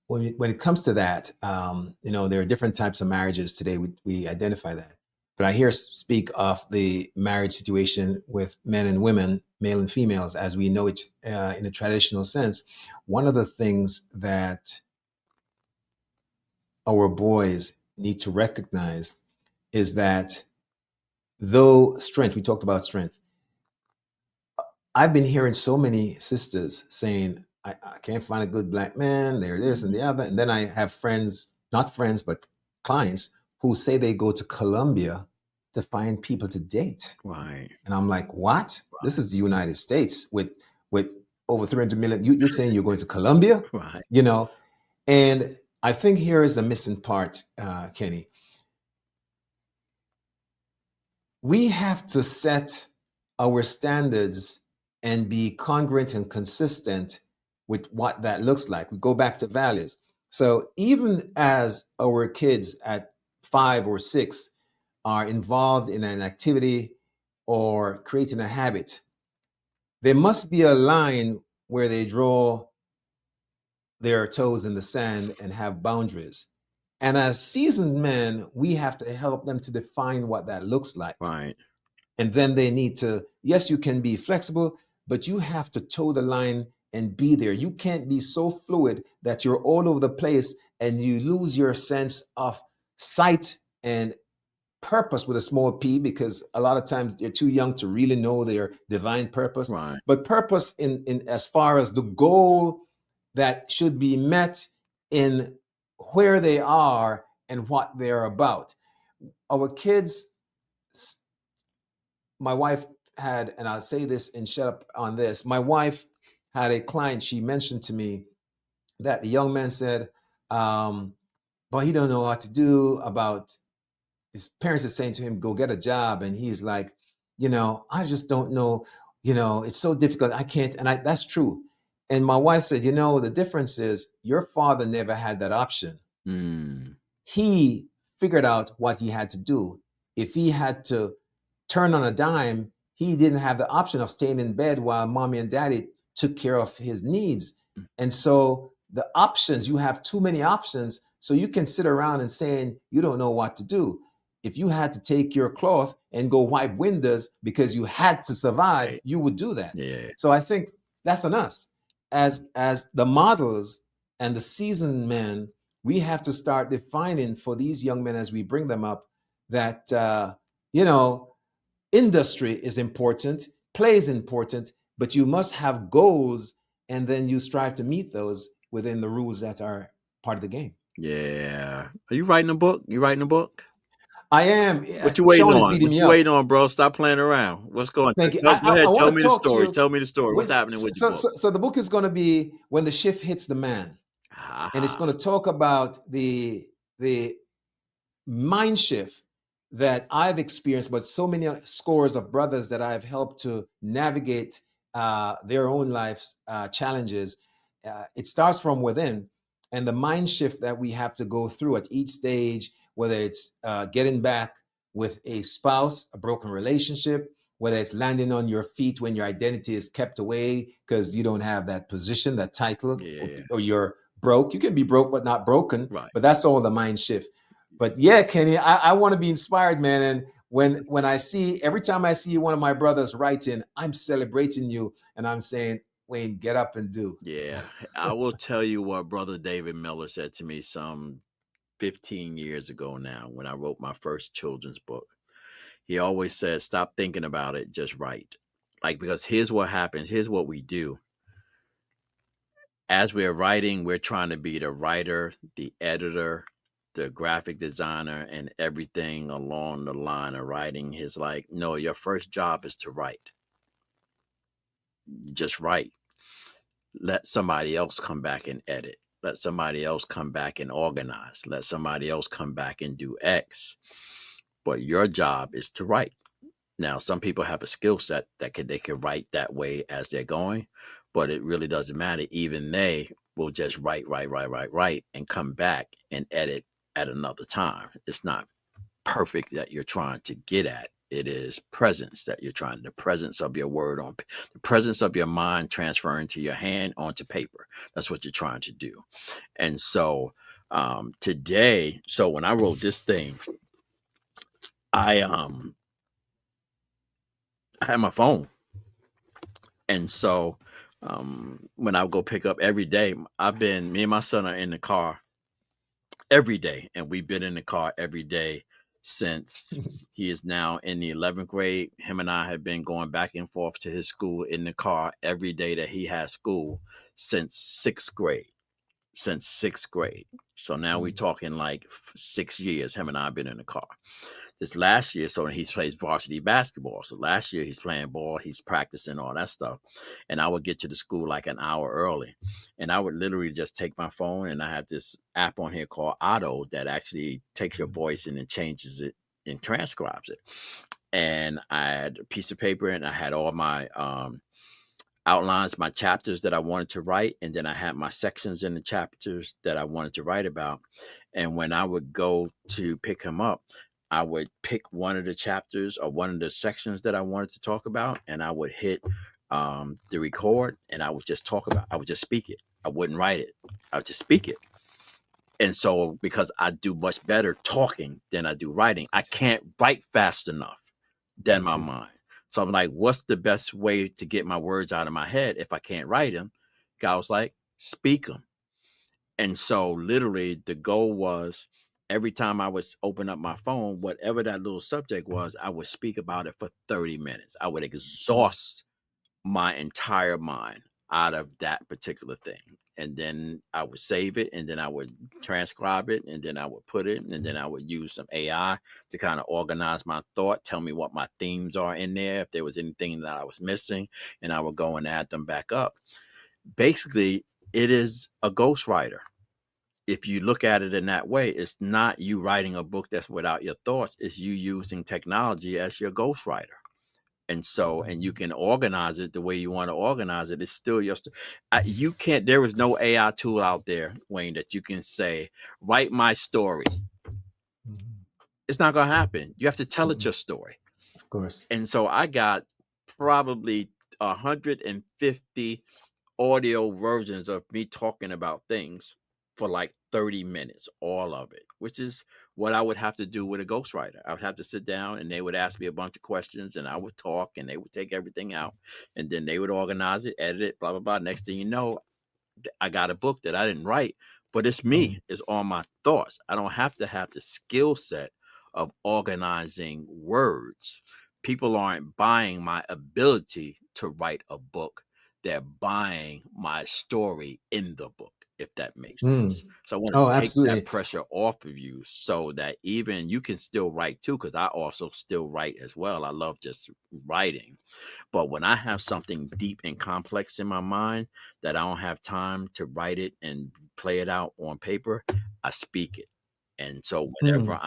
when it comes to that, there are different types of marriages today. We identify that. But I hear speak of the marriage situation with men and women, male and females, as we know it in a traditional sense. One of the things that our boys need to recognize is that though strength, we talked about strength. I've been hearing so many sisters saying, I can't find a good black man, they're this and the other. And then I have friends, not friends, but clients who say they go to Colombia to find people to date.
Right,
And I'm like, what? This is the United States with over 300 million. You're saying you're going to Colombia?
right,
You know, and I think here is the missing part, Kenny. We have to set our standards and be congruent and consistent with what that looks like. We go back to values. So even as our kids at 5 or 6 are involved in an activity or creating a habit, there must be a line where they draw their toes in the sand and have boundaries. And as seasoned men, we have to help them to define what that looks like.
right,
And then they need to, yes, you can be flexible, but you have to toe the line and be there. You can't be so fluid that you're all over the place and you lose your sense of sight and purpose with a small p, because a lot of times they're too young to really know their divine purpose.
right,
But purpose in as far as the goal that should be met in where they are and what they're about. Our kids, my wife had, and I'll say this and shut up on this. My wife had a client. She mentioned to me that the young man said, "But he don't know what to do about." His parents are saying to him, "Go get a job," and he's like, "I just don't know. It's so difficult. I can't." And that's true. And my wife said, the difference is your father never had that option. He figured out what he had to do. If he had to turn on a dime, he didn't have the option of staying in bed while mommy and daddy took care of his needs. And so the options, you have too many options. So you can sit around and saying you don't know what to do. If you had to take your cloth and go wipe windows because you had to survive,
Right.
you would do that.
Yeah.
So I think that's on us as the models and the seasoned men. We have to start defining for these young men as we bring them up that industry is important, play is important, but you must have goals, and then you strive to meet those within the rules that are part of the game.
Yeah. Are you writing a book? You writing a book?
I am.
What you waiting
Sean is
on?
beating
What
me
you
up.
waiting on, bro? Stop playing around. What's going on?
Thank you.
Go
I
ahead. Tell
want
me
to
the
talk to
story.
you.
Tell me the story. What's happening with your book?
So the book is going to be When the Shift Hits the Man, and it's going to talk about the mind shift that I've experienced, but so many scores of brothers that I've helped to navigate their own life's challenges. It starts from within, and the mind shift that we have to go through at each stage, whether it's getting back with a spouse, a broken relationship, whether it's landing on your feet when your identity is kept away because you don't have that position, that title,
Yeah.
or you're broke. You can be broke but not broken,
Right.
but that's all the mind shift. But yeah, Kenny, I want to be inspired, man. And when I see, every time I see one of my brothers writing, I'm celebrating you, and I'm saying, Wayne, get up and do.
Yeah. I will tell you what Brother David Miller said to me some 15 years ago now when I wrote my first children's book. He always said, stop thinking about it, just write. Like, because here's what happens. Here's what we do. As we're writing, we're trying to be the writer, the editor, the graphic designer, and everything along the line of writing. Is like, no, your first job is to write. Just write. Let somebody else come back and edit. Let somebody else come back and organize. Let somebody else come back and do X. But your job is to write. Now, some people have a skill set that they can write that way as they're going, but it really doesn't matter. Even they will just write, and come back and edit at another time. It's not perfect that you're trying to get at. It is presence that you're trying, the presence of your word on the presence of your mind transferring to your hand onto paper. That's what you're trying to do. And so today, so when I wrote this thing, I had my phone. And so when I would go pick up every day, me and my son are in the car every day. And we've been in the car every day since he is now in the 11th grade. Him and I have been going back and forth to his school in the car every day that he has school since sixth grade. So now we're talking like 6 years. Him and I have been in the car. This last year, so he plays varsity basketball. So last year he's playing ball, he's practicing all that stuff. And I would get to the school like an hour early. And I would literally just take my phone, and I have this app on here called Auto that actually takes your voice and then changes it and transcribes it. And I had a piece of paper, and I had all my outlines, my chapters that I wanted to write, and then I had my sections in the chapters that I wanted to write about. And when I would go to pick him up, I would pick one of the chapters or one of the sections that I wanted to talk about, and I would hit the record, and I would just I would just speak it. I wouldn't write it. I would just speak it. And so, because I do much better talking than I do writing, I can't write fast enough than my mind. So I'm like, what's the best way to get my words out of my head if I can't write them? God was like, speak them. And so literally the goal was every time I would open up my phone, whatever that little subject was, I would speak about it for 30 minutes. I would exhaust my entire mind out of that particular thing. And then I would save it, and then I would transcribe it, and then I would put it, and then I would use some AI to kind of organize my thought, tell me what my themes are in there, if there was anything that I was missing, and I would go and add them back up. Basically, it is a ghostwriter. If you look at it in that way, it's not you writing a book that's without your thoughts, it's you using technology as your ghostwriter. And so, and you can organize it the way you want to organize it. It's still your story. You can't, there is no AI tool out there, Wayne, that you can say, write my story. It's not going to happen. You have to tell it your story.
Of course.
And so I got probably 150 audio versions of me talking about things for like 30 minutes, all of it, which is what I would have to do with a ghostwriter. I would have to sit down and they would ask me a bunch of questions and I would talk and they would take everything out and then they would organize it, edit it, blah, blah, blah. Next thing you know, I got a book that I didn't write, but it's me. It's all my thoughts. I don't have to have the skill set of organizing words. People aren't buying my ability to write a book. They're buying my story in the book, if that makes sense. So I want to take
absolutely.
that pressure off of you so that even you can still write too, because I also still write as well. I love just writing. But when I have something deep and complex in my mind that I don't have time to write it and play it out on paper, I speak it. And so whenever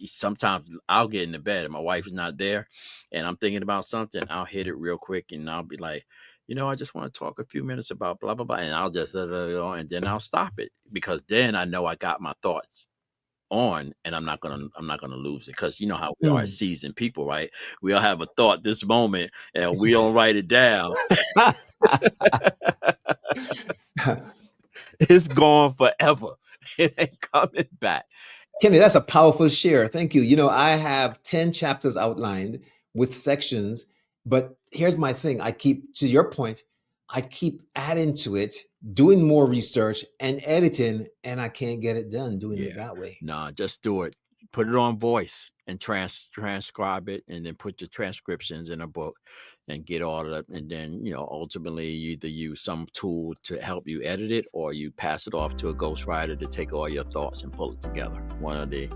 sometimes I'll get into bed and my wife is not there and I'm thinking about something, I'll hit it real quick and I'll be like, I just want to talk a few minutes about blah, blah, blah. And I'll just, and then I'll stop it because then I know I got my thoughts on and I'm not going to lose it. Cause you know how we are seasoned people, right? We all have a thought this moment and we don't write it down. It's gone forever. It ain't coming back.
Kenny, that's a powerful share. Thank you. I have 10 chapters outlined with sections, but here's my thing. To your point, I keep adding to it, doing more research and editing, and I can't get it done doing it that way.
Nah, just do it. Put it on voice and transcribe it and then put your transcriptions in a book and get all of that. And then, ultimately you either use some tool to help you edit it or you pass it off to a ghostwriter to take all your thoughts and pull it together. One or the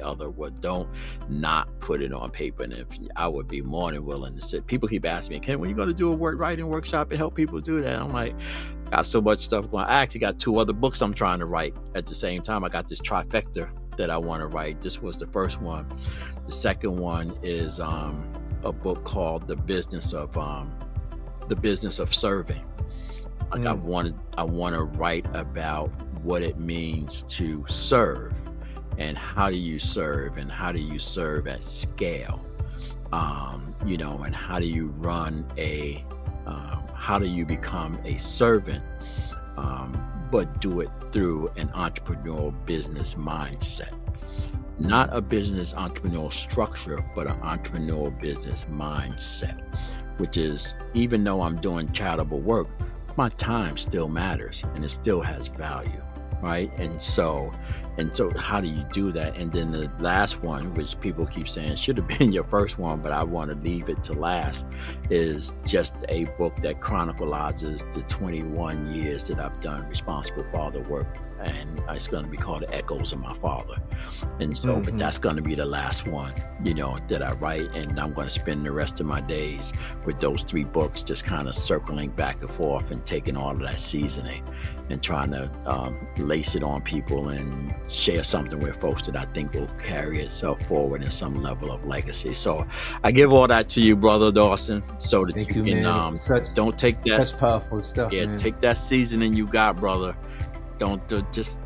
other. But don't not put it on paper. And if I would be more than willing to sit. People keep asking me, Ken, when you going to do a writing workshop and help people do that? I'm like, I got so much stuff going. I actually got 2 other books I'm trying to write at the same time. I got this trifecta that I want to write. This was the first one. The second one is a book called The Business of Serving. Like I want to write about what it means to serve and how do you serve and how do you serve at scale, and how do you run how do you become a servant, but do it through an entrepreneurial business mindset. Not a business entrepreneurial structure, but an entrepreneurial business mindset, which is, even though I'm doing charitable work, my time still matters and it still has value, right? And so how do you do that? And then the last one, which people keep saying should have been your first one, but I want to leave it to last, is just a book that chronicles the 21 years that I've done responsible father work. And it's going to be called The Echoes of My Father. And so, but that's going to be the last one, that I write. And I'm going to spend the rest of my days with those 3 books, just kind of circling back and forth and taking all of that seasoning and trying to lace it on people and share something with folks that I think will carry itself forward in some level of legacy. So I give all that to you, Brother Dawson, so that
Thank
you
you,
can, don't take that.
Such powerful stuff, man.
Take that seasoning you got, brother. Don't just.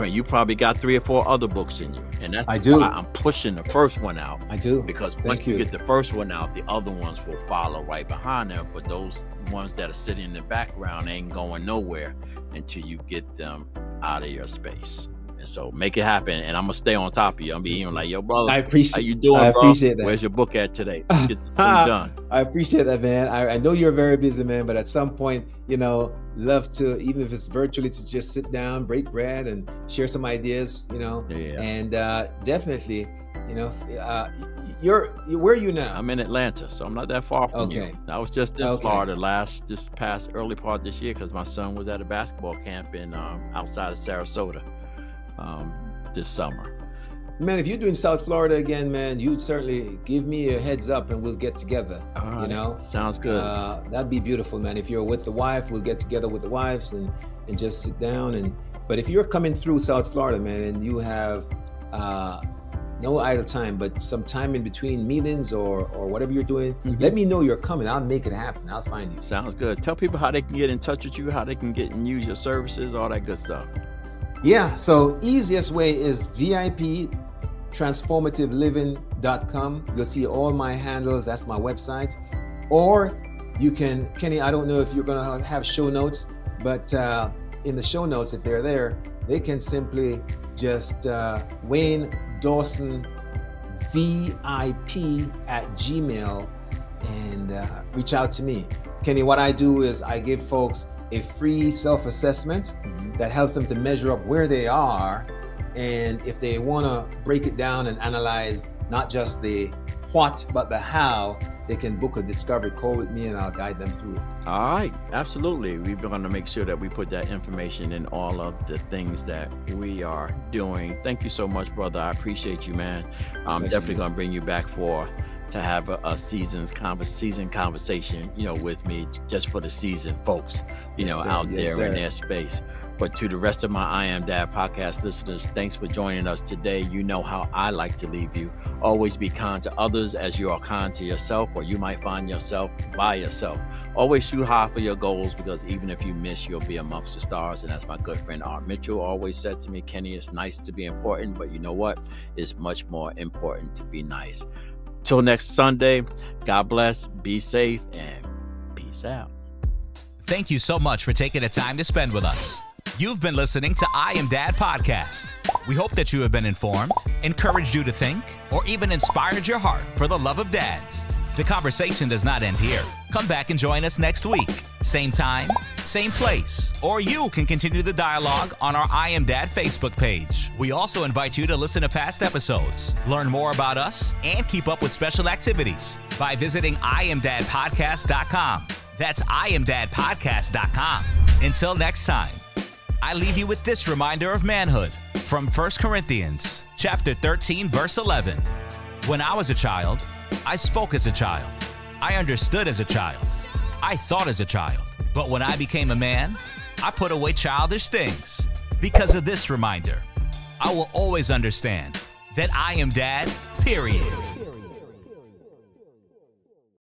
You probably got 3 or 4 other books in you, and that's why I'm pushing the first one out.
I do,
because once you get the first one out, the other ones will follow right behind them. But those ones that are sitting in the background ain't going nowhere until you get them out of your space. And so make it happen, and I'm gonna stay on top of you. I'm be even like, yo, brother, how you doing,
I
bro?
appreciate that.
Where's your book at today? Get this thing done.
I appreciate that, man. I know you're a very busy man, but at some point, love to, even if it's virtually, to just sit down, break bread, and share some ideas. And definitely, you're where are you now?
I'm in Atlanta, so I'm not that far from you. I was just in Florida this past early part this year because my son was at a basketball camp in outside of Sarasota this summer.
Man, if you're doing South Florida again, man, you certainly give me a heads up and we'll get together.
Sounds good.
That'd be beautiful, man. If you're with the wife, we'll get together with the wives and just sit down. But if you're coming through South Florida, man, and you have no idle time, but some time in between meetings or whatever you're doing. Let me know you're coming. I'll make it happen. I'll find you.
Sounds good. Tell people how they can get in touch with you, how they can get and use your services, all that good stuff.
Yeah, so easiest way is VIP transformativeliving.com. You'll see all my handles. That's my website. Or you can, Kenny, I don't know if you're going to have show notes, but in the show notes, if they're there, they can simply just Wayne Dawson VIP@gmail and reach out to me. Kenny, what I do is I give folks a free self-assessment that helps them to measure up where they are. And if they want to break it down and analyze not just the what, but the how, they can book a discovery call with me and I'll guide them through it.
All right, absolutely. We're going to make sure that we put that information in all of the things that we are doing. Thank you so much, brother. I appreciate you, man. I'm definitely going to bring you back to have a seasoned conversation, with me, just for the seasoned folks, out there in their space. But to the rest of my I Am Dad podcast listeners, thanks for joining us today. You know how I like to leave you. Always be kind to others as you are kind to yourself, or you might find yourself by yourself. Always shoot high for your goals, because even if you miss, you'll be amongst the stars. And as my good friend Art Mitchell always said to me, Kenny, it's nice to be important, but you know what? It's much more important to be nice. Till next Sunday, God bless, be safe, and peace out.
Thank you so much for taking the time to spend with us. You've been listening to I Am Dad podcast. We hope that you have been informed, encouraged you to think, or even inspired your heart for the love of dads. The conversation does not end here. Come back and join us next week. Same time, same place. Or you can continue the dialogue on our I Am Dad Facebook page. We also invite you to listen to past episodes, learn more about us, and keep up with special activities by visiting IamDadPodcast.com. That's IamDadPodcast.com. Until next time, I leave you with this reminder of manhood from 1 Corinthians chapter 13, verse 11. When I was a child, I spoke as a child. I understood as a child. I thought as a child. But when I became a man, I put away childish things. Because of this reminder, I will always understand that I am Dad, period.